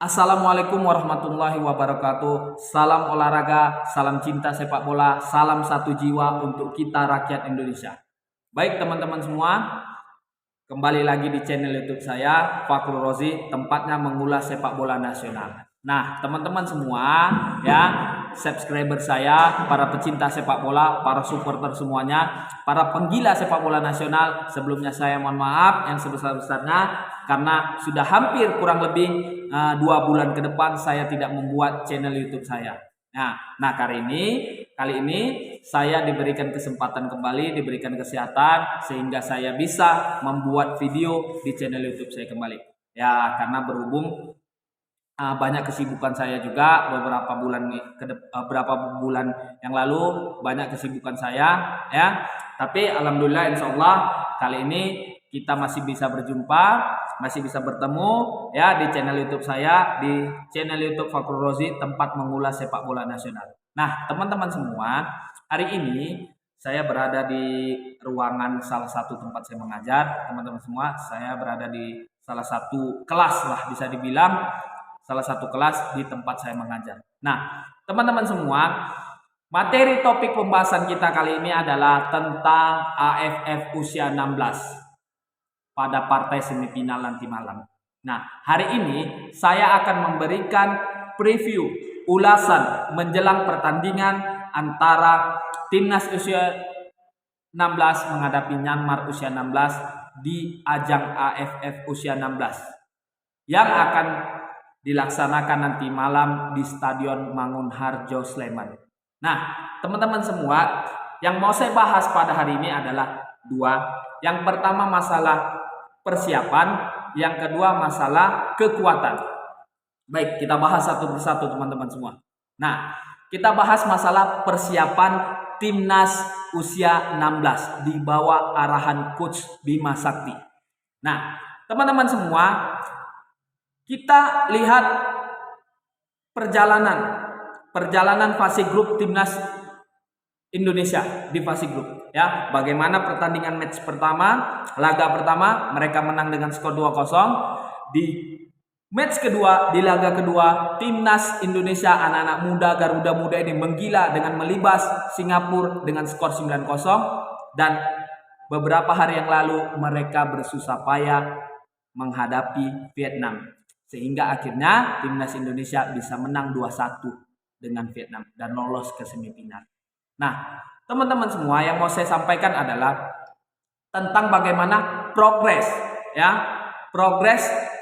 Assalamualaikum warahmatullahi wabarakatuh. Salam olahraga, salam cinta sepak bola, salam satu jiwa untuk kita rakyat Indonesia. Baik teman-teman semua, kembali lagi di channel YouTube saya, Fakhrul Rozi, tempatnya mengulas sepak bola nasional. Nah, teman-teman semua, ya, subscriber saya, para pecinta sepak bola, para supporter semuanya, para penggila sepak bola nasional, sebelumnya saya mohon maaf yang sebesar-besarnya karena sudah hampir kurang lebih 2 bulan ke depan saya tidak membuat channel YouTube saya. Nah kali ini saya diberikan kesempatan kembali, diberikan kesehatan sehingga saya bisa membuat video di channel YouTube saya kembali. Ya, karena berhubung banyak kesibukan saya juga beberapa bulan yang lalu banyak kesibukan saya, ya. Tapi alhamdulillah insya Allah kali ini kita masih bisa berjumpa, masih bisa bertemu, ya, di channel YouTube saya, di channel YouTube Fakhrul Rozi, tempat mengulas sepak bola nasional. Nah teman-teman semua, hari ini saya berada di ruangan salah satu tempat saya mengajar. Teman-teman semua, saya berada di salah satu kelas lah, bisa dibilang salah satu kelas di tempat saya mengajar. Nah, teman-teman semua, materi topik pembahasan kita kali ini adalah tentang AFF usia 16 pada partai semifinal nanti malam. Nah, hari ini saya akan memberikan preview, ulasan menjelang pertandingan antara timnas usia 16 menghadapi Myanmar usia 16 di ajang AFF usia 16 yang akan dilaksanakan nanti malam di Stadion Mangunharjo, Sleman. Nah, teman-teman semua, yang mau saya bahas pada hari ini adalah dua. Yang pertama masalah persiapan, yang kedua masalah kekuatan. Baik, kita bahas satu persatu teman-teman semua. Nah, kita bahas masalah persiapan timnas usia 16 di bawah arahan Coach Bima Sakti. Nah, teman-teman semua, kita lihat perjalanan fase grup timnas Indonesia di fase grup, ya. Bagaimana pertandingan match pertama, laga pertama mereka menang dengan skor 2-0. Di match kedua, di laga kedua, timnas Indonesia anak-anak muda Garuda Muda ini menggila dengan melibas Singapura dengan skor 9-0, dan beberapa hari yang lalu mereka bersusah payah menghadapi Vietnam. Sehingga akhirnya timnas Indonesia bisa menang 2-1 dengan Vietnam dan lolos ke semifinal. Nah, teman-teman semua, yang mau saya sampaikan adalah tentang bagaimana progres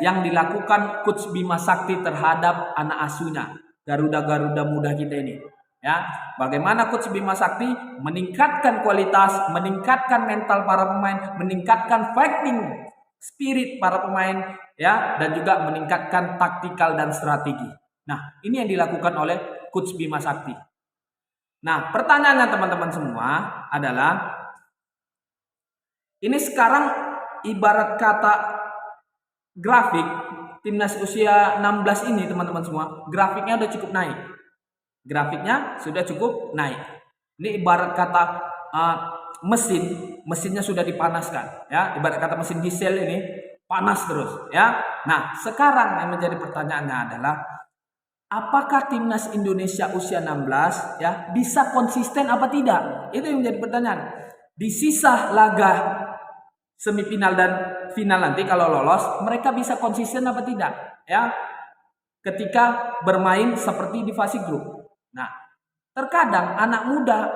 yang dilakukan Coach Bima Sakti terhadap anak asuhnya, Garuda Muda kita ini. Ya, bagaimana Coach Bima Sakti meningkatkan kualitas, meningkatkan mental para pemain, meningkatkan fighting spirit para pemain, ya, dan juga meningkatkan taktikal dan strategi. Nah, ini yang dilakukan oleh Coach Bima Sakti. Nah, pertanyaannya teman-teman semua adalah, ini sekarang ibarat kata grafik timnas usia 16 ini teman-teman semua, grafiknya sudah cukup naik. Ini ibarat kata mesinnya sudah dipanaskan, ya, ibarat kata mesin diesel ini panas terus, ya. Nah, sekarang yang menjadi pertanyaannya adalah, apakah timnas Indonesia usia 16, ya, bisa konsisten apa tidak? Itu yang menjadi pertanyaan. Di sisa laga semifinal dan final nanti kalau lolos, mereka bisa konsisten apa tidak, ya, ketika bermain seperti di fase grup. Nah, terkadang anak muda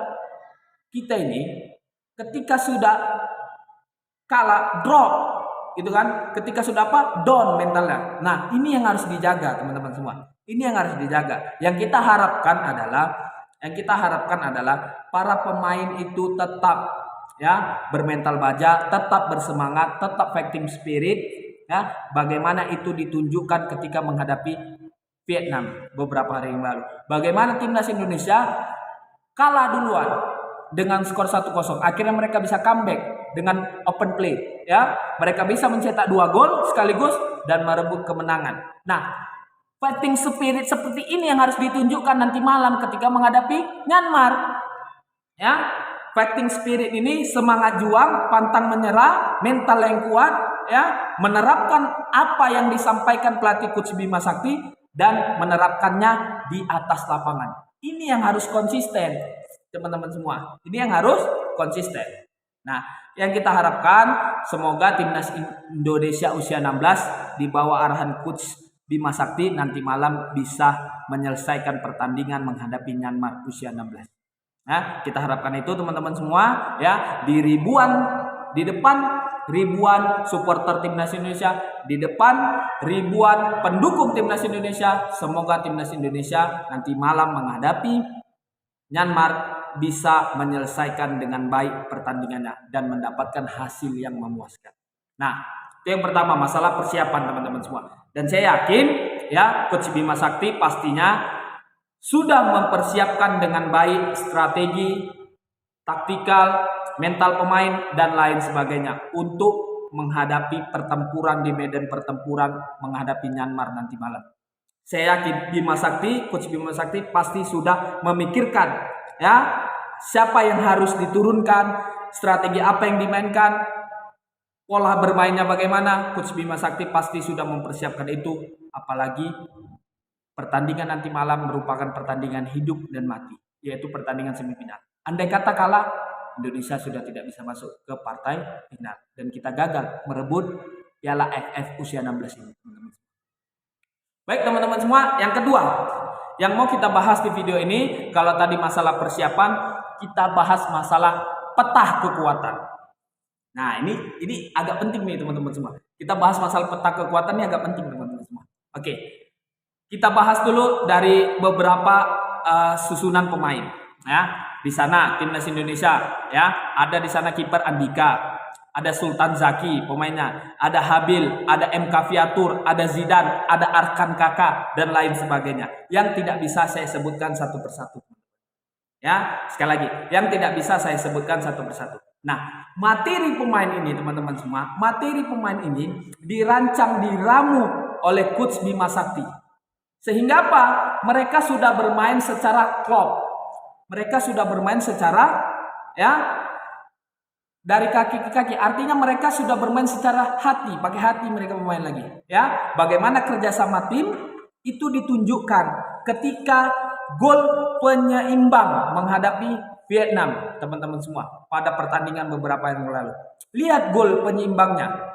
kita ini ketika sudah kalah, drop, gitu kan, ketika sudah down mentalnya. Nah, ini yang harus dijaga teman-teman semua. Ini yang harus dijaga. Yang kita harapkan adalah para pemain itu tetap, ya, bermental baja, tetap bersemangat, tetap fighting spirit, ya. Bagaimana itu ditunjukkan ketika menghadapi Vietnam beberapa hari yang lalu. Bagaimana timnas Indonesia kalah duluan dengan skor 1-0. Akhirnya mereka bisa comeback dengan open play, ya. Mereka bisa mencetak 2 gol sekaligus dan merebut kemenangan. Nah, fighting spirit seperti ini yang harus ditunjukkan nanti malam ketika menghadapi Myanmar, ya. Fighting spirit ini semangat juang, pantang menyerah, mental yang kuat, ya menerapkan apa yang disampaikan pelatih Coach Bima Sakti dan menerapkannya di atas lapangan. Ini yang harus konsisten, teman-teman semua. Ini yang harus konsisten. Nah, yang kita harapkan semoga timnas Indonesia usia 16 di bawah arahan Coach Bima Sakti nanti malam bisa menyelesaikan pertandingan menghadapi Myanmar usia 16. Nah, kita harapkan itu teman-teman semua ya, di depan ribuan supporter timnas Indonesia, di depan ribuan pendukung timnas Indonesia. Semoga timnas Indonesia nanti malam menghadapi Myanmar bisa menyelesaikan dengan baik pertandingannya dan mendapatkan hasil yang memuaskan. Nah, itu yang pertama, masalah persiapan teman-teman semua. Dan saya yakin ya Coach Bima Sakti pastinya sudah mempersiapkan dengan baik strategi, taktikal, mental pemain dan lain sebagainya untuk menghadapi pertempuran di medan pertempuran menghadapi Myanmar nanti malam. Saya yakin Coach Bima Sakti pasti sudah memikirkan ya siapa yang harus diturunkan, strategi apa yang dimainkan, pola bermainnya bagaimana. Coach Bima Sakti pasti sudah mempersiapkan itu, apalagi pertandingan nanti malam merupakan pertandingan hidup dan mati, yaitu pertandingan semifinal. Andai kata kalah, Indonesia sudah tidak bisa masuk ke partai final dan kita gagal merebut Piala AFF usia 16 ini. Baik teman-teman semua, yang kedua yang mau kita bahas di video ini, kalau tadi masalah persiapan, kita bahas masalah peta kekuatan. Nah, ini agak penting nih teman-teman semua. Kita bahas masalah peta kekuatan ini agak penting teman-teman semua. Oke. Kita bahas dulu dari beberapa susunan pemain ya. Di sana timnas Indonesia ya, ada di sana kiper Andika, ada Sultan Zaki pemainnya, ada Habil, ada MK Viatur, ada Zidane, ada Arkan Kakak dan lain sebagainya. Yang tidak bisa saya sebutkan satu persatu. Ya, sekali lagi, yang tidak bisa saya sebutkan satu persatu. Nah, materi pemain ini teman-teman semua, materi pemain ini dirancang, diramu oleh Coach Bima Sakti. Sehingga apa? Mereka sudah bermain secara klop. Mereka sudah bermain secara ya dari kaki ke kaki. Artinya mereka sudah bermain secara hati, pakai hati mereka bermain lagi. Ya, bagaimana kerjasama tim itu ditunjukkan ketika gol penyeimbang menghadapi Vietnam, teman-teman semua, pada pertandingan beberapa yang lalu. Lihat gol penyeimbangnya.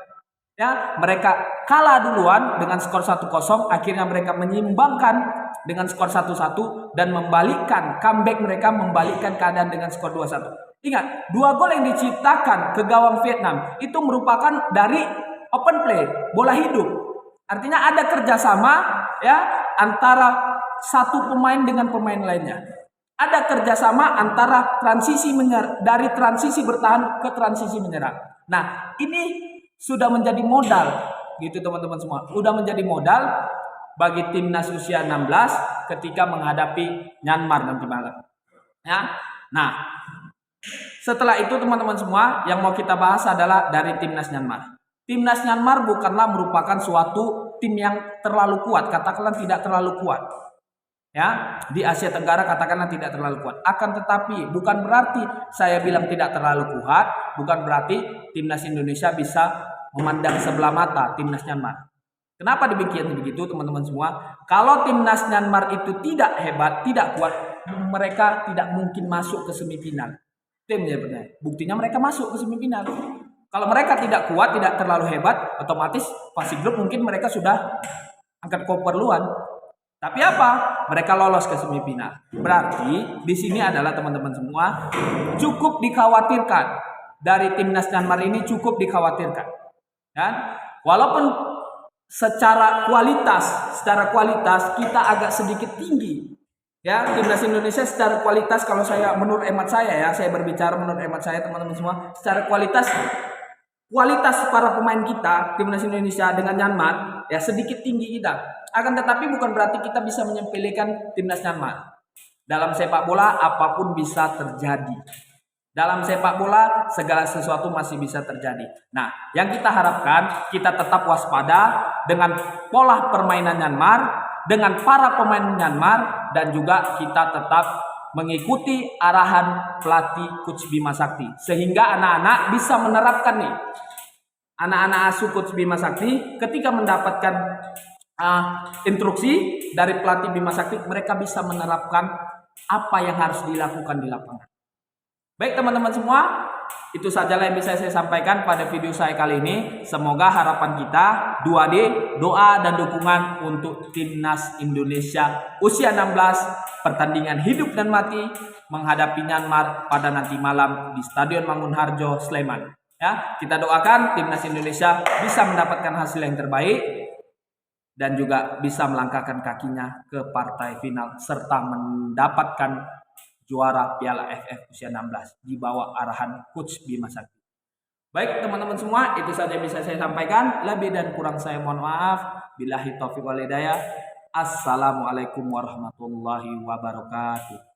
Ya, mereka kalah duluan dengan skor 1-0, akhirnya mereka menyimbangkan dengan skor 1-1 dan membalikkan comeback mereka, membalikkan keadaan dengan skor 2-1. Ingat, 2 gol yang diciptakan ke gawang Vietnam itu merupakan dari open play, bola hidup. Artinya ada kerjasama ya antara satu pemain dengan pemain lainnya. Ada kerjasama antara dari transisi bertahan ke transisi menyerang. Nah, ini sudah menjadi modal gitu teman-teman semua. Sudah menjadi modal bagi timnas usia 16 ketika menghadapi Myanmar nanti malam. Ya. Nah, setelah itu teman-teman semua, yang mau kita bahas adalah dari timnas Myanmar. Timnas Myanmar bukanlah merupakan suatu tim yang terlalu kuat, katakanlah tidak terlalu kuat. Ya, di Asia Tenggara katakanlah tidak terlalu kuat. Akan tetapi bukan berarti saya bilang tidak terlalu kuat, bukan berarti timnas Indonesia bisa memandang sebelah mata timnas Myanmar. Kenapa demikian begitu teman-teman semua? Kalau timnas Myanmar itu tidak hebat, tidak kuat, mereka tidak mungkin masuk ke semifinal. Timnya benar. Buktinya mereka masuk ke semifinal. Kalau mereka tidak kuat, tidak terlalu hebat, otomatis fase grup mungkin mereka sudah angkat koper duluan. Tapi apa? Mereka lolos ke semifinal. Berarti di sini adalah teman-teman semua cukup dikhawatirkan. Dari timnas Myanmar ini cukup dikhawatirkan. Dan walaupun secara kualitas kita agak sedikit tinggi. Ya, timnas Indonesia secara kualitas kalau menurut hemat saya ya, saya berbicara menurut hemat saya teman-teman semua, secara kualitas para pemain kita timnas Indonesia dengan Myanmar ya sedikit tinggi kita. Akan tetapi bukan berarti kita bisa menyepelekan timnas Myanmar. Dalam sepak bola apapun bisa terjadi. Dalam sepak bola segala sesuatu masih bisa terjadi. Nah, yang kita harapkan kita tetap waspada dengan pola permainan Myanmar, dengan para pemain Myanmar, dan juga kita tetap mengikuti arahan pelatih Coach Bima Sakti sehingga anak-anak bisa menerapkan nih anak-anak asuh Coach Bima Sakti ketika mendapatkan instruksi dari pelatih Bima Sakti, mereka bisa menerapkan apa yang harus dilakukan di lapangan. Baik teman-teman semua, itu sajalah yang bisa saya sampaikan pada video saya kali ini. Semoga harapan kita 2D, doa dan dukungan untuk timnas Indonesia usia 16 pertandingan hidup dan mati menghadapi Myanmar pada nanti malam di Stadion Mangunharjo, Sleman. Ya, kita doakan timnas Indonesia bisa mendapatkan hasil yang terbaik dan juga bisa melangkahkan kakinya ke partai final serta mendapatkan juara Piala AFF usia 16 di bawah arahan Coach Bima Sakti. Baik teman-teman semua, itu saja yang bisa saya sampaikan. Lebih dan kurang saya mohon maaf. Billahi taufiq wal hidayah. Assalamualaikum warahmatullahi wabarakatuh.